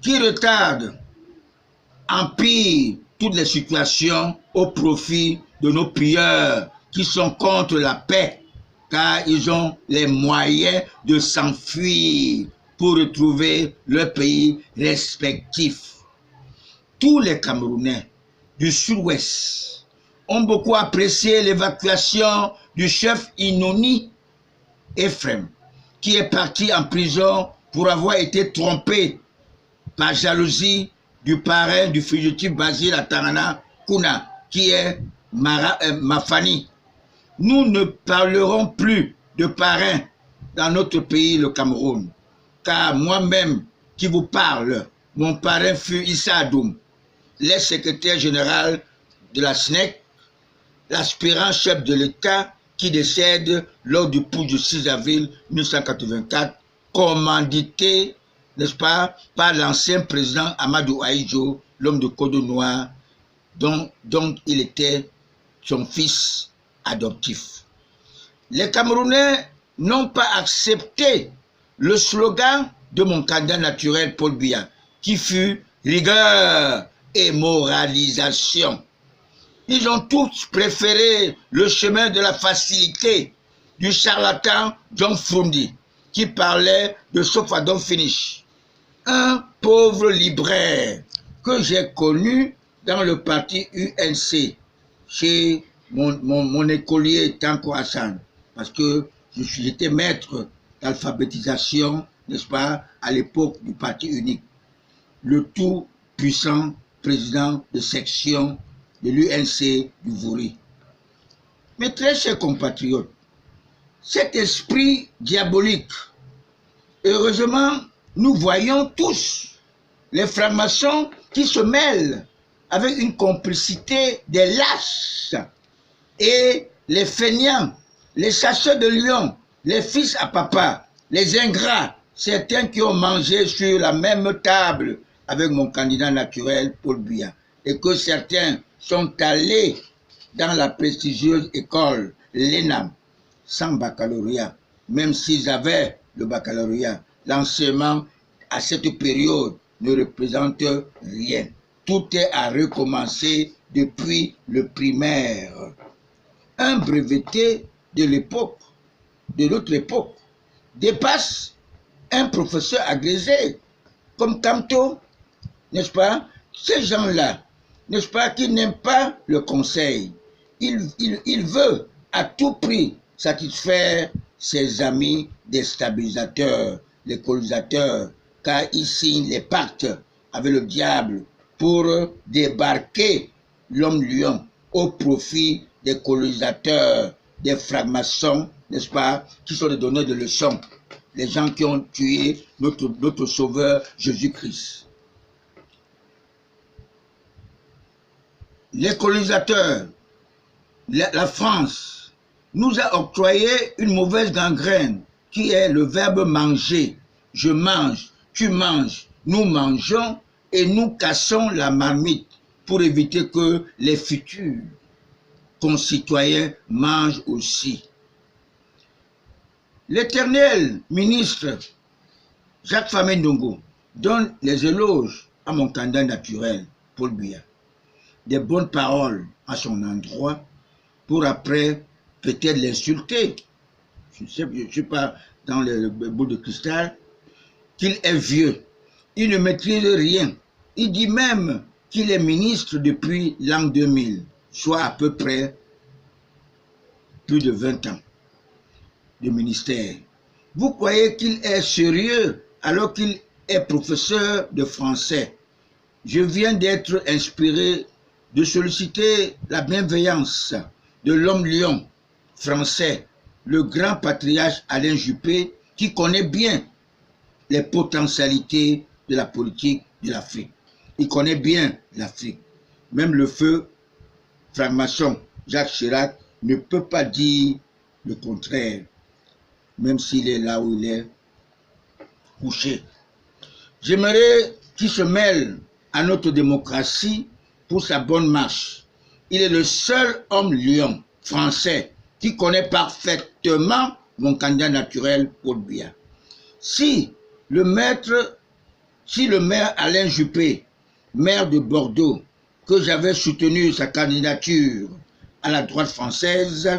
qui retarde, empire toutes les situations au profit de nos pilleurs qui sont contre la paix, car ils ont les moyens de s'enfuir pour retrouver leur pays respectif. Tous les Camerounais du sud-ouest ont beaucoup apprécié l'évacuation du chef Inoni Ephraim, qui est parti en prison pour avoir été trompé par jalousie du parrain du fugitif Basile Atarana Kuna, qui est Mafani. Nous ne parlerons plus de parrain dans notre pays, le Cameroun, car moi-même qui vous parle, mon parrain fut Issa Adoum, l'ex-secrétaire général de la SNEC, l'aspirant chef de l'État qui décède lors du putsch du 6 avril 1984, commandité, n'est-ce pas, par l'ancien président Amadou Ahidjo, l'homme de Kodo Noir, dont il était son fils adoptif. Les Camerounais n'ont pas accepté le slogan de mon candidat naturel Paul Biya, qui fut rigueur et moralisation. Ils ont tous préféré le chemin de la facilité du charlatan John Frundi, qui parlait de Sofadon Finish, un pauvre libraire que j'ai connu dans le parti UNC, chez mon écolier Tanko Hassan, parce que j'étais maître d'alphabétisation, n'est-ce pas, à l'époque du parti unique, le tout puissant président de section de l'UNC du Vouri. Mes très chers compatriotes, cet esprit diabolique, heureusement, nous voyons tous les francs-maçons qui se mêlent avec une complicité des lâches et les feignants, les chasseurs de lions, les fils à papa, les ingrats, certains qui ont mangé sur la même table avec mon candidat naturel Paul Biya, et que certains sont allés dans la prestigieuse école l'ENAM sans baccalauréat, même s'ils avaient le baccalauréat. L'enseignement à cette période ne représente rien. Tout est à recommencer depuis le primaire. Un breveté de l'époque, de notre époque, dépasse un professeur agrégé comme Camto, n'est-ce pas? Ces gens-là, n'est-ce pas, qui n'aiment pas le conseil. Il veut à tout prix satisfaire ses amis déstabilisateurs, les colonisateurs, car ils signent les pactes avec le diable pour débarquer l'homme lion au profit des colonisateurs, des francs-maçons, n'est-ce pas, qui sont des donneurs de leçons, les gens qui ont tué notre sauveur Jésus-Christ. Les colonisateurs, la France, nous a octroyé une mauvaise gangrène qui est le verbe manger. Je mange, tu manges, nous mangeons et nous cassons la marmite pour éviter que les futurs concitoyens mangent aussi. L'éternel ministre Jacques Famé Ndongo donne les éloges à mon candidat naturel, Paul Biya. Des bonnes paroles à son endroit pour après peut-être l'insulter. Je ne suis pas dans le boule de cristal. Qu'il est vieux, il ne maîtrise rien. Il dit même qu'il est ministre depuis l'an 2000, soit à peu près plus de 20 ans de ministère. Vous croyez qu'il est sérieux alors qu'il est professeur de français? Je viens d'être inspiré de solliciter la bienveillance de l'homme lion français, le grand patriarche Alain Juppé, qui connaît bien les potentialités de la politique de l'Afrique. Il connaît bien l'Afrique. Même le feu franc-maçon Jacques Chirac ne peut pas dire le contraire, même s'il est là où il est couché. J'aimerais qu'il se mêle à notre démocratie pour sa bonne marche. Il est le seul homme lion français qui connaît parfaitement mon candidat naturel Paul Biya. Si le maître Si le maire Alain Juppé, maire de Bordeaux, que j'avais soutenu sa candidature à la droite française,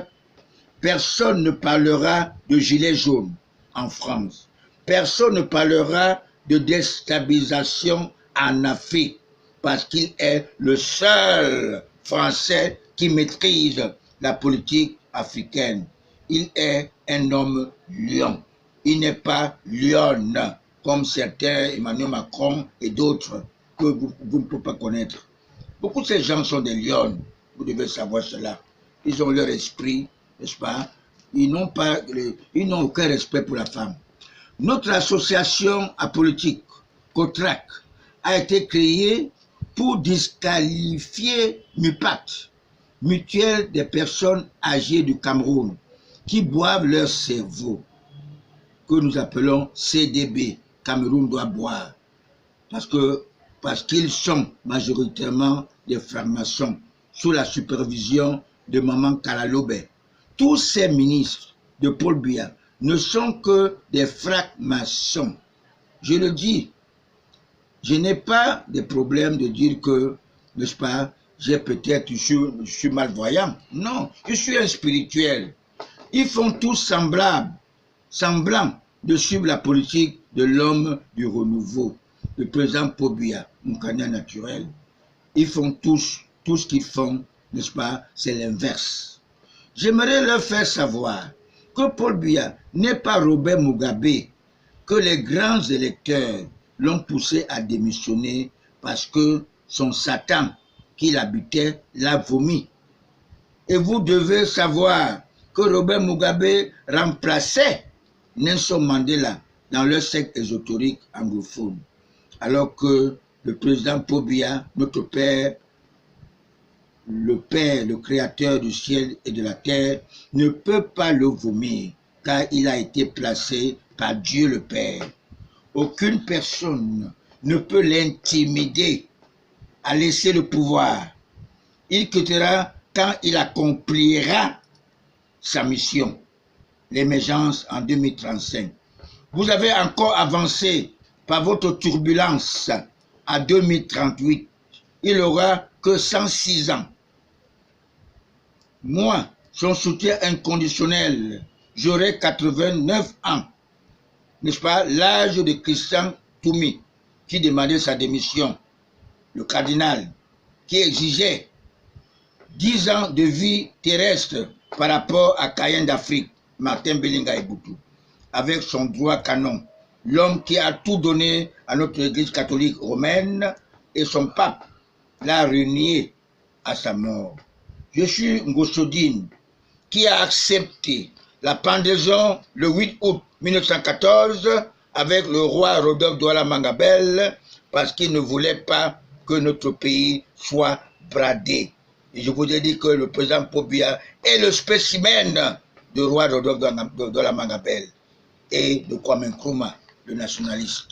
personne ne parlera de gilets jaunes en France. Personne ne parlera de déstabilisation en Afrique parce qu'il est le seul Français qui maîtrise la politique africaine. Il est un homme lion. Il n'est pas lionne comme certains, Emmanuel Macron et d'autres que vous ne pouvez pas connaître. Beaucoup de ces gens sont des lions. Vous devez savoir cela. Ils ont leur esprit, n'est-ce pas? Ils n'ont aucun respect pour la femme. Notre association apolitique, COTRAC, a été créée pour disqualifier MUPAT, Mutuelle des personnes âgées du Cameroun, qui boivent leur cerveau, que nous appelons CDB, Cameroun doit boire, parce qu'ils sont majoritairement des francs-maçons, sous la supervision de Maman Kalalobé. Tous ces ministres de Paul Biya ne sont que des francs-maçons. Je le dis, je n'ai pas de problème de dire que, n'est-ce pas, je suis malvoyant. Non, je suis un spirituel. Ils font tous semblant de suivre la politique de l'homme du renouveau, le président Paul Biya, mon candidat naturel. Ils font tout ce qu'ils font, n'est-ce pas, c'est l'inverse. J'aimerais leur faire savoir que Paul Biya n'est pas Robert Mugabe, que les grands électeurs l'ont poussé à démissionner parce que son Satan qu'il habitait l'a vomi. Et vous devez savoir que Robert Mugabe remplaçait Nelson Mandela dans leur secte ésotérique anglophone, alors que le président Paul Biya, notre Père, le créateur du ciel et de la terre, ne peut pas le vomir, car il a été placé par Dieu le Père. Aucune personne ne peut l'intimider à laisser le pouvoir. Il quittera quand il accomplira sa mission, l'émergence en 2035. Vous avez encore avancé par votre turbulence à 2038. Il n'aura que 106 ans. Moi, son soutien inconditionnel, j'aurai 89 ans. N'est-ce pas, l'âge de Christian Toumi, qui demandait sa démission, le cardinal, qui exigeait 10 ans de vie terrestre par rapport à Cayenne d'Afrique, Martin Bellinga Eboutou, avec son droit canon, l'homme qui a tout donné à notre église catholique romaine, et son pape l'a renié à sa mort. Je suis Ngosodine, qui a accepté la pendaison le 8 août 1914 avec le roi Rodolphe Douala Mangabel parce qu'il ne voulait pas que notre pays soit bradé. Et je vous ai dit que le président Paul Biya est le spécimen du roi Rodolphe Douala Mangabel et de Kwame Nkrumah, le nationaliste.